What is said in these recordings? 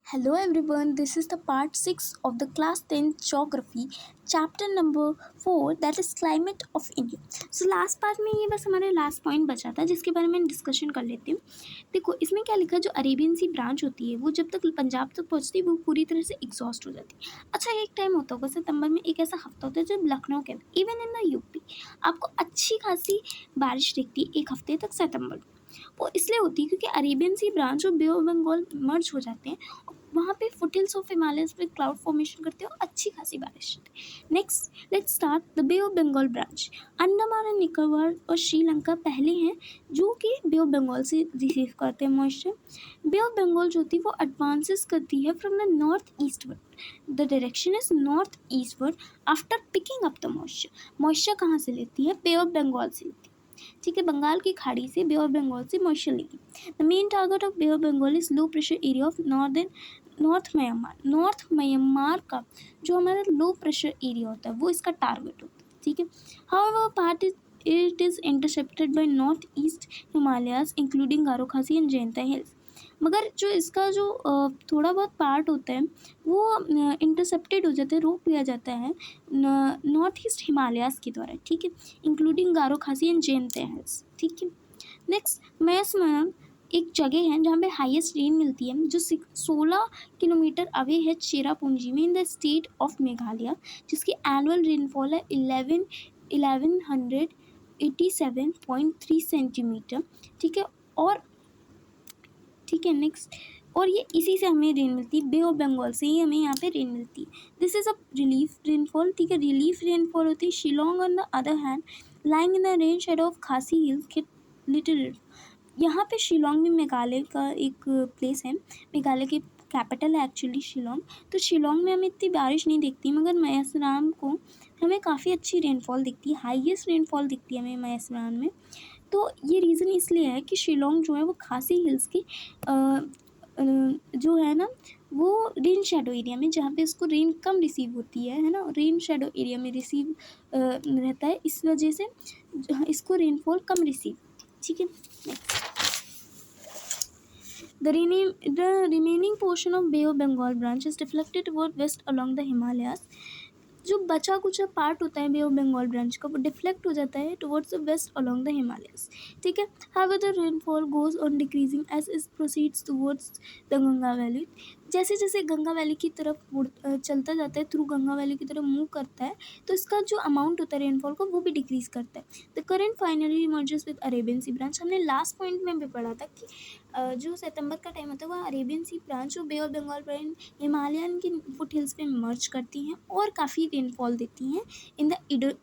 Hello everyone, this is the part 6 of the class 10 geography chapter number 4 that is climate of India. So last part में ये बस हमारा last point बचा था जिसके बारे में डिस्कशन कर लेते हैं। देखो इसमें क्या लिखा, जो अरेबियन सी ब्रांच होती है वो जब तक पंजाब तक पहुंचती है वो पूरी तरह से एग्जॉस्ट हो जाती है। अच्छा, एक टाइम होता होगा सितंबर में, एक ऐसा हफ्ता होता है जब लखनऊ के अंदर इवन इन द यूपी आपको अच्छी खासी बारिश दिखती है एक हफ्ते तक सितंबर में। वो इसलिए होती है क्योंकि अरेबियन सी ब्रांच और बे ऑफ बंगाल मर्ज हो जाते हैं, वहाँ पे फुटहिल्स ऑफ हिमालयस पे क्लाउड फॉर्मेशन करते हैं और अच्छी खासी बारिश होती है। Next let's start the Bay of Bengal branch. Andaman and Nicobar और श्रीलंका पहले हैं जो कि बे ऑफ बंगाल से रिसीव करते हैं मॉइस्चर। बे ऑफ बंगाल जो होती है वो एडवांसेस करती है from the north eastward. The direction is north eastward after picking up the moisture. Moisture कहाँ से लेती है? बे ऑफ बंगाल से लेती है। ठीक है, बंगाल की खाड़ी से बे ऑफ बंगाल से मॉइस्चर लेगी। The main target of Bay of Bengal is low pressure area of north Myanmar. North Myanmar का जो हमारा लो प्रेशर एरिया होता है वो इसका टारगेट होता है। ठीक है, however part it is intercepted by north east Himalayas including Garo Khasi and Jayanta hills. मगर जो इसका जो थोड़ा बहुत पार्ट होता है वो इंटरसेप्टेड हो जाता है, रोक लिया जाता है नॉर्थ ईस्ट हिमालयाज के द्वारा। ठीक है, including Garo Khasi and Jayanta hills. ठीक है, नेक्स्ट मैसमयम एक जगह है जहाँ पे हाईएस्ट रेन मिलती है जो 16 किलोमीटर अवे है चेरापूंजी में in the state of Meghalaya, जिसकी एनुअल रेनफॉल है 1187.3 सेंटीमीटर। ठीक है, और ठीक है नेक्स्ट, और ये इसी से हमें रेन मिलती है, बे ऑफ बंगाल से ही हमें यहाँ पे रेन मिलती है। This is a relief rainfall. ठीक है, रिलीफ रेनफॉल होती है। Shillong on the other hand lying in the rain shadow of खासी हिल्स गेट लिटिल। यहाँ पे शिलोंग में मेघालय का एक प्लेस है, मेघालय की कैपिटल है एक्चुअली शिलोंग। तो शिलोंग में हमें इतनी बारिश नहीं दिखती मगर मयसराम को हमें काफ़ी अच्छी रेनफॉल दिखती है, हाईएस्ट रेनफॉल दिखती है हमें मयसराम में। तो ये रीज़न इसलिए है कि शिलोंग जो है वो खासी हिल्स की जो है ना वो रेन शेडो एरिया में, जहाँ पे उसको रेन कम रिसीव होती है ना, रेन शेडो एरिया में रिसीव रहता है, इस वजह से इसको रेनफॉल कम रिसीव होती है। ठीक है, next the remaining portion of Bay of Bengal branch is deflected toward west along the Himalayas. जो बचा कुचा पार्ट होता है बे ऑफ बंगाल ब्रांच का वो डिफ्लेक्ट हो जाता है towards the west along the Himalayas. ठीक है, however the rainfall goes on decreasing as it proceeds towards the Ganga valley. जैसे जैसे गंगा वैली की तरफ चलता जाता है, थ्रू गंगा वैली की तरफ मूव करता है, तो इसका जो अमाउंट होता है रेनफॉल का वो भी डिक्रीज करता है। The current finally emerges with Arabian sea branch. हमने लास्ट पॉइंट में भी पढ़ा था कि जो सितंबर का टाइम होता है वह अरेबियन सी ब्रांच और Bay of Bengal branch Himalayan की फुट हिल्स पे मर्ज करती हैं और काफ़ी रेनफॉल देती हैं in the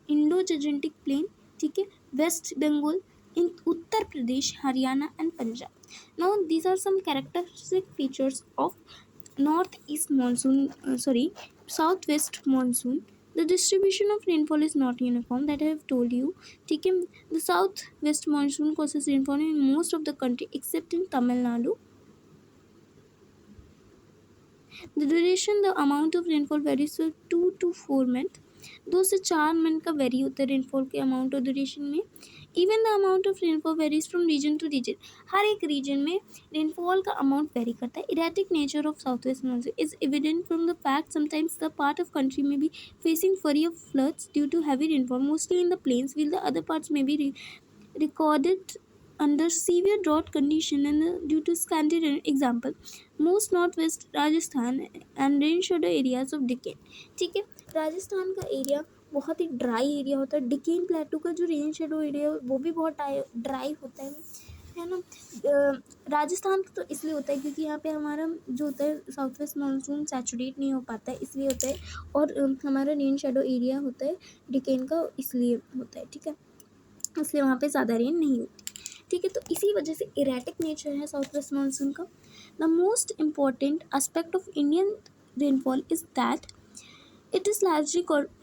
Indo Gangetic plain. ठीक है, west Bengal, in Uttar Pradesh, Haryana and Punjab. Now these are some characteristic features of north east monsoon south west monsoon. The distribution of rainfall is not uniform, that I have told you. ठीक है, the south west monsoon causes rainfall in most of the country except in Tamil Nadu. The duration, the amount of rainfall varies from 2 to 4 months. 2 से 4 month का very होता है rainfall के amount और duration में। Even the amount of rainfall varies from region to region. हर एक region में रेनफॉल का अमाउंट वेरी करता है। Erratic nature of south west monsoon is evident from the fact sometimes the part of country may be facing flurry of floods due to heavy rainfall, mostly in the plains, while the other parts may be recorded under severe drought condition and due to scanty rain. Example, most northwest Rajasthan and rain shadow areas of Deccan. ठीक है, राजस्थान का area बहुत ही dry area होता है। डिकेन प्लेटू का जो rain shadow area है वो भी बहुत ड्राई होता है ना। राजस्थान तो इसलिए होता है क्योंकि यहाँ पे हमारा जो होता है साउथ वेस्ट मानसून सैचुरेट नहीं हो पाता है, इसलिए होता है। और हमारा रेन शेडो एरिया होता है डिकेन का, इसलिए होता है। ठीक है, इसलिए वहाँ पे ज़्यादा रेन नहीं होती। ठीक है, तो इसी वजह से इरेटिक नेचर है साउथ वेस्ट मानसून का। The most important aspect of Indian rainfall is that it is largely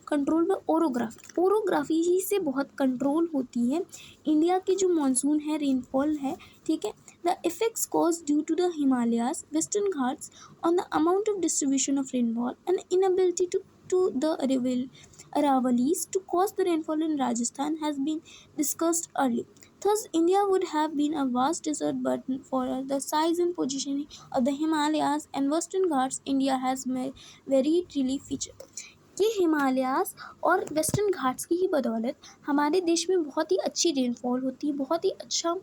control by orography. Orography ही से बहुत कंट्रोल होती है इंडिया की जो मानसून है, रेनफॉल है। ठीक है, the effects cause due to the Himalayas, western Ghats on the amount of distribution of rainfall and inability to the Aravallis to cause the rainfall in Rajasthan has been discussed earlier. Thus, India would have been a vast desert, but for the size and positioning of the Himalayas and Western Ghats, India has very relief feature. ये हिमालयास और western Ghats की ही बदौलत हमारे देश में बहुत ही अच्छी rainfall होती है, बहुत ही अच्छा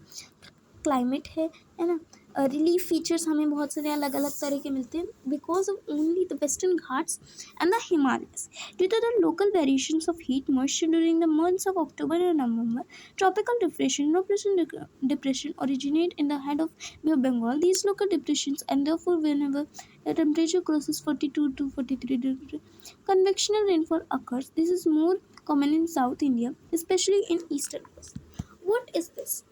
क्लाइमेट है ना। रिलीफ फीचर्स हमें बहुत सारे अलग अलग तरह के मिलते हैं because of only the western Ghats and the Himalayas. Due to the local variations of heat moisture during the months of October and November, tropical depression originate in the head of Bay of Bengal. These local depressions and therefore whenever the temperature crosses 42 to 43 degrees, convectional rainfall occurs. This is more common in South India, especially in eastern coast. What is this?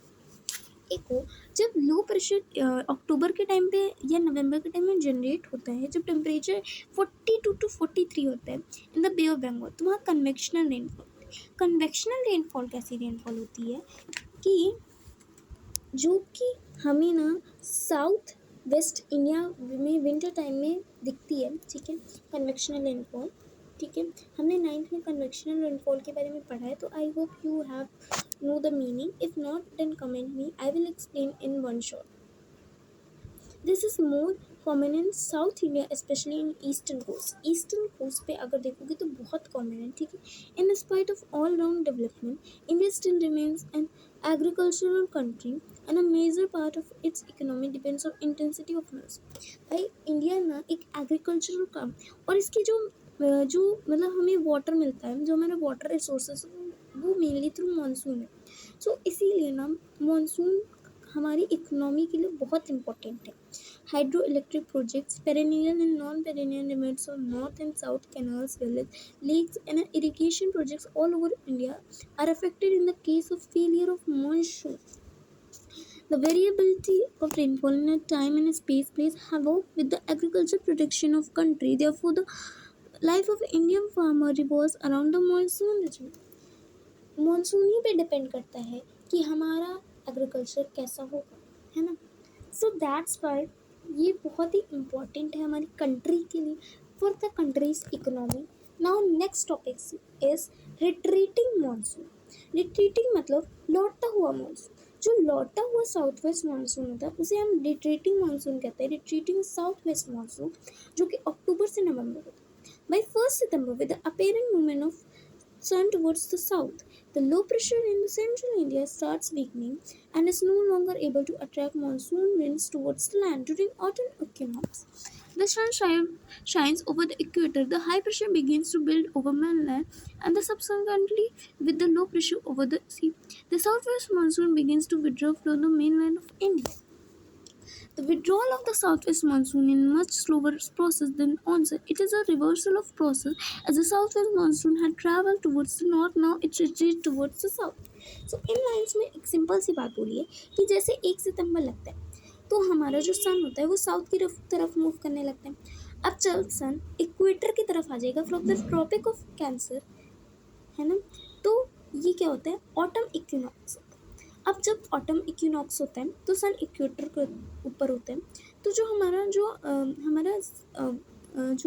एक हो जब low pressure अक्टूबर के time पे या नवंबर के time में generate होता है, जब टेम्परेचर 42 to 43 होता है in the Bay of Bengal, तो वहाँ कन्वेक्शनल रेनफॉल कैसी रेनफॉल होती है कि जो कि हमें ना साउथ वेस्ट इंडिया में विंटर टाइम में दिखती है, ठीक है, कन्वेक्शनल रेनफॉल। ठीक है, हमने 9th में कन्वेक्शनल रेनफॉल के बारे में पढ़ा है, तो I hope you have know the meaning. If not, then comment me. I will explain in one shot. This is more common in South India, especially in Eastern Coast. Eastern Coast पे अगर देखोगे तो बहुत common है, ठीक है. In spite of all-round development, India still remains an agricultural country, and a major part of its economy depends on intensity of monsoon. भाई India ना एक एग्रीकल्चरल काम, और इसकी जो मतलब हमें वाटर मिलता है, जो हमारे वाटर रिसोर्सेज वो मेनली थ्रू मानसून है. सो इसीलिए ना मानसून हमारी इकोनॉमी के लिए बहुत इम्पोर्टेंट है. Hydro electric projects, perennial and non perennial limits of north and south canals, village lakes and irrigation projects all over India are affected in the case of failure of monsoon. The variability of rainfall in a time and space plays havoc with the agricultural production of country. Therefore, the life of Indian farmer revolves around the monsoon region. Monsoon ही पे depend करता है कि हमारा agriculture कैसा होगा, है ना. सो दैट्स वाई ये बहुत ही इम्पोर्टेंट है हमारी कंट्री के लिए, for the countries economy. Now next topic is retreating monsoon. Retreating मतलब लौटता हुआ मानसून. जो लौटता हुआ साउथ वेस्ट मानसून होता है उसे हम रिट्रीटिंग मानसून कहते हैं. रिट्रीटिंग साउथ वेस्ट मानसून जो कि अक्टूबर से नवंबर होता है. By 1 September with the apparent movement of sun towards the south, the low pressure in the central India starts weakening and is no longer able to attract monsoon winds towards the land. During autumn equinox, the sun shines over the equator. The high pressure begins to build over mainland and subsequently with the low pressure over the sea. The southwest monsoon begins to withdraw from the mainland of India. The withdrawal of the southwest monsoon in much slower process than onset. It is a reversal of process as the southwest monsoon had travelled towards the north. Now it retreats towards the south. So in lines में एक simple सी बात बोली है कि जैसे 1 सितंबर लगता है तो हमारा जो सन होता है वो साउथ की तरफ मूव करने लगता है. अब जब सन इक्वेटर की तरफ आ जाएगा from the Tropic of Cancer, है ना, तो ये क्या होता है, ऑटम इक्विनॉक्स. अब जब ऑटम इक्विनॉक्स होता है तो सन इक्वेटर के ऊपर होता है, तो जो हमारा जो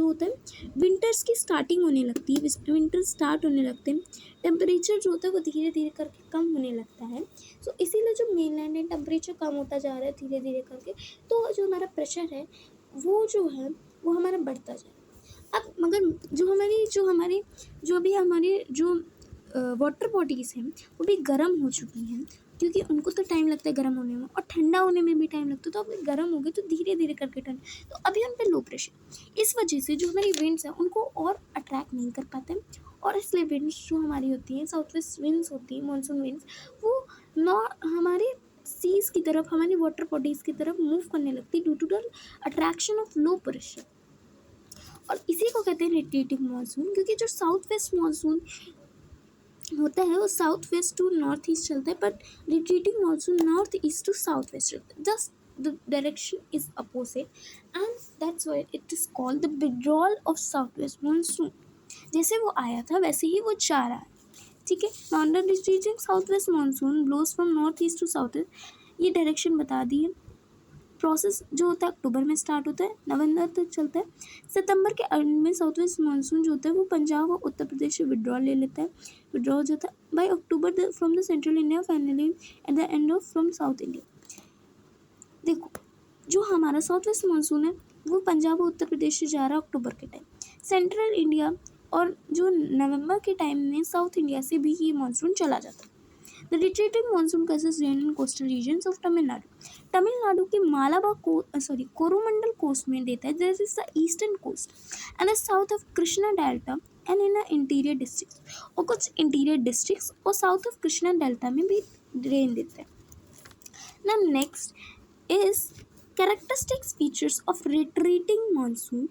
होता है विंटर्स की स्टार्टिंग होने लगती है. विंटर स्टार्ट होने लगते हैं. टेम्परेचर जो होता है वो धीरे धीरे करके कम होने लगता है. सो इसीलिए जो मेनलैंड है टेम्परेचर कम होता जा रहा है धीरे धीरे करके, तो जो हमारा प्रेशर है वो वो हमारा बढ़ता जाए. अब मगर जो वाटर बॉडीज़ हैं वो भी गर्म हो चुकी हैं, क्योंकि उनको तो टाइम लगता है गर्म होने में और ठंडा होने में भी टाइम लगता है. तो अब गर्म हो गए तो धीरे धीरे करके ठंड, तो अभी हम पे लो प्रेशर. इस वजह से जो हमारी विंड्स हैं उनको और अट्रैक्ट नहीं कर पाते हैं, और इसलिए विंड्स जो हमारी होती हैं साउथ वेस्ट विंड्स होती हैं, मानसून विंड्स, वो हमारे सीज़ की तरफ, हमारी वाटर बॉडीज़ की तरफ मूव करने लगती है due to the attraction of low pressure. और इसी को कहते हैं रिट्रीटिंग मानसून, क्योंकि जो साउथ वेस्ट मानसून होता है वो south west to north east चलता है, but retreating monsoon north east to south west चलता है. Just the direction is opposite and that's why it is called the withdrawal of south west monsoon. जैसे वो आया था वैसे ही वो जा रहा है, ठीक है. Non retreating south west monsoon blows from north east to south east, ये डायरेक्शन बता दी है. प्रोसेस जो होता है अक्टूबर में स्टार्ट होता है, नवंबर तक चलता है। सितंबर के एंड में साउथ वेस्ट मानसून जो होता है वो पंजाब और उत्तर प्रदेश से विड्रॉ ले लेता है, विड्रॉ हो जाता है। By October from the central India, finally at the end of from south India. देखो जो हमारा साउथ वेस्ट मानसून है वो पंजाब और उत्तर प्रदेश से जा रहा है अक्टूबर के टाइम, सेंट्रल इंडिया और जो नवंबर के टाइम में साउथ इंडिया से भी ये मानसून चला जाता है। The retreating monsoon causes rain in coastal regions of Tamil Nadu के मालाबार कोरोमंडल कोस्ट में देता है, this is the eastern coast and the south of Krishna delta and in interior districts, और कुछ इंटीरियर डिस्ट्रिक्ट्स और साउथ ऑफ कृष्णा डेल्टा में भी रेन देता है। Now next is characteristic features of retreating monsoon.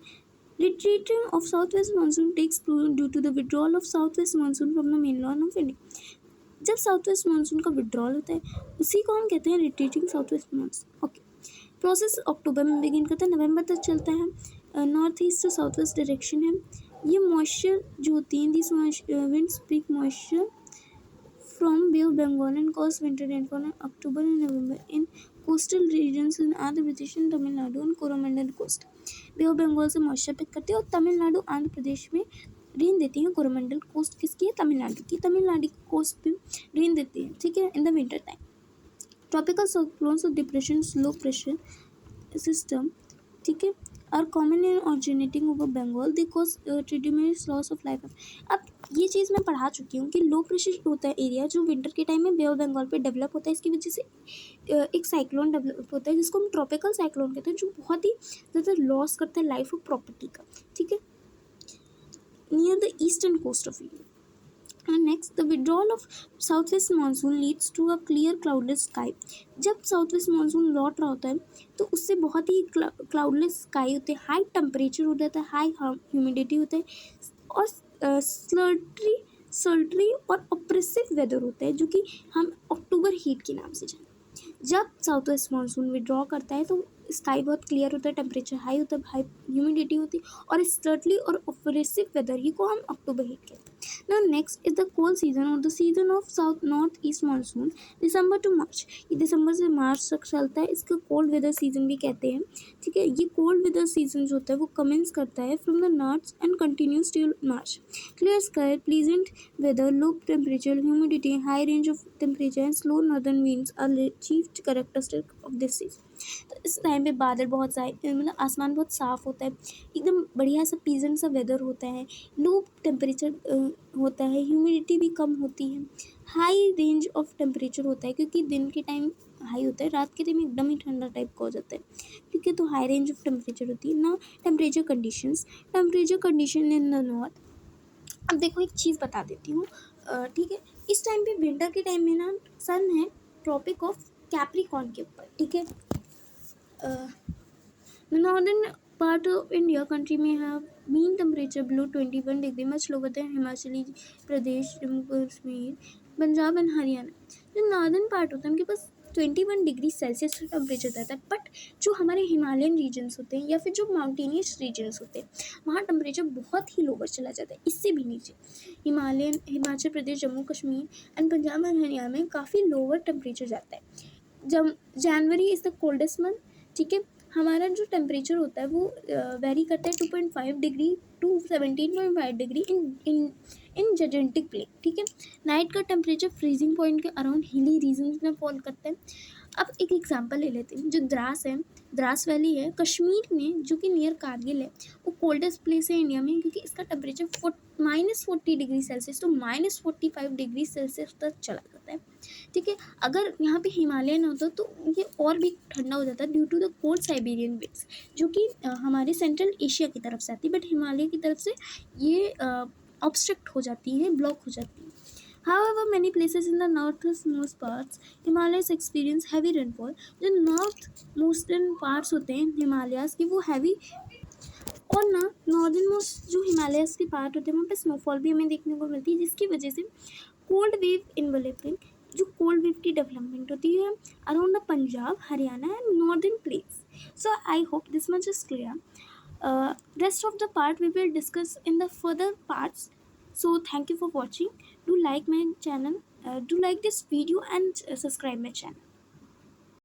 Retreating of southwest monsoon takes place due to the withdrawal of southwest monsoon from the mainland of India. जब south west monsoon का withdrawal होता है उसी को हम कहते हैं retreating south west monsoon. Okay, process अक्टूबर में बिगिन करता है, नवंबर तक चलता है। नॉर्थ ईस्ट से साउथ वेस्ट डायरेक्शन है। ये मॉइस्चर जो होती हैं this wind speak moisture from bay of Bengal and cause winter rainfall in October and November in coastal regions in Andhra Pradesh and Tamil Nadu and Coromandel coast. Bay of Bengal से मॉइस्चर पिक करती है और तमिलनाडु आंध्र प्रदेश में रेन देती है। कोरोमंडल कोस्ट किसकी है? तमिलनाडु की। तमिलनाडु कोस्ट पे रेन देती है, ठीक है, in the winter time. Tropical cyclones और डिप्रेशन लो प्रेशर सिस्टम, ठीक है, are common in originating over Bengal, they cause tremendous loss of life. अब ये चीज़ मैं पढ़ा चुकी हूँ कि लो प्रेशर होता है एरिया जो विंटर के टाइम में बे ऑफ बंगाल पे डेवलप होता है, इसकी वजह से एक साइक्लोन डेवलप होता है जिसको हम ट्रॉपिकल साइक्लोन कहते हैं, जो बहुत ही ज़्यादा लॉस करता है लाइफ और प्रॉपर्टी का, ठीक है, near the eastern coast of India. And next, the withdrawal of southwest monsoon leads to a clear cloudless sky. जब साउथवेस्ट मानसून लौट रहा होता है तो उससे बहुत ही क्लाउडलेस स्काई होते हैं, हाई टेम्परेचर हो जाता है, हाई ह्यूमिडिटी होता है और सल्ट्री और ऑप्रेसिव वेदर होता है जो कि हम अक्टूबर हीट के नाम से जानते हैं। जब साउथ वेस्ट मानसून विड्रॉ करता है तो स्काई बहुत क्लियर होता है, टेम्परेचर हाई होता है, हाई ह्यूमिडिटी होती है और स्टर्टली और ऑपरेसिव वेदर ही को हम अक्टूबर हीट कहते हैं। Now next is the cold season और the season of south north east monsoon, December to March. ये दिसंबर से मार्च तक चलता है, इसको कोल्ड वेदर सीजन भी कहते हैं, ठीक है। ये कोल्ड वेदर सीजन जो होता है वो कमेंस करता है from the north and continues till March. Clear sky, pleasant weather, low temperature, humidity, high range of temperature and slow northern winds are chief characteristic of this season. तो इस time पे बादल बहुत सारे, मतलब आसमान बहुत साफ़ होता है, एकदम बढ़िया सा प्लीजेंट सा वेदर होता है, लो टेम्परेचर होता है, ह्यूमिडिटी भी कम होती है, हाई रेंज ऑफ टेम्परेचर होता है क्योंकि दिन के टाइम हाई होता है, रात के टाइम एकदम ही ठंडा टाइप का हो जाता है, ठीक है। तो हाई रेंज ऑफ टेम्परेचर होती है ना। Temperature condition in the north. अब देखो एक चीज़ बता देती हूँ, ठीक है। इस टाइम पे विंटर के टाइम में ना सन है ट्रॉपिक ऑफ कैप्रिकॉर्न के ऊपर, ठीक है। The northern part of India country may have mean temperature below 21 degree, much lower than Himachali Pradesh, Jammu Kashmir, Punjab and Haryana. जो नॉर्दर्न पार्ट होता है उनके पास 21 डिग्री सेल्सियस का टेम्परेचर रहता है, बट जो हमारे हिमालयन रीजन्स होते हैं या फिर जो माउंटेनियस रीजन्स होते हैं वहाँ टेम्परेचर बहुत ही लोअर चला जाता है, इससे भी नीचे। हिमाचल प्रदेश, जम्मू कश्मीर एंड पंजाब एंड हरियाणा में काफ़ी लोअर टेम्परेचर जाता है। जब जनवरी इज़ द कोल्डेस्ट मंथ, ठीक है। हमारा जो टेम्परेचर होता है वो वेरी करता है 2.5 degree to 17.5 degree in Gangetic plain, ठीक है। नाइट का टेम्परेचर फ्रीजिंग पॉइंट के अराउंड हिली रीजन्स में फॉल करता है। अब एक एग्जांपल ले लेते हैं, जो द्रास है, द्रास वैली है कश्मीर में जो कि नियर कारगिल है, वो कोल्डेस्ट प्लेस है इंडिया में क्योंकि इसका टेम्परेचर -40 डिग्री सेल्सियस तो -45 डिग्री सेल्सियस तक चला जाता है, ठीक है। अगर यहाँ पे हिमालय न होता तो ये और भी ठंडा हो जाता due to the cold Siberian winds जो कि हमारे सेंट्रल एशिया की तरफ से आती है, बट हिमालय की तरफ से ये ऑब्स्ट्रक्ट हो जाती है, ब्लॉक हो जाती है। However, many places in the northernmost parts, Himalayas experience heavy rainfall. जो northmost parts होते हैं हिमालयाज़ के वो हैवी, और ना नॉर्दर्न मोस्ट जो हिमालयाज़ के पार्ट होते हैं वहाँ पे स्नोफॉल भी हमें देखने को मिलती है, जिसकी वजह से कोल्ड वेव इन्वेलपिंग, जो कोल्ड वेव की डेवलपमेंट होती है around the Punjab, Haryana and northern place. So I hope this much is clear. Rest of the part we will discuss in the further parts. So thank you for watching. Do like my channel, do like this video and subscribe my channel.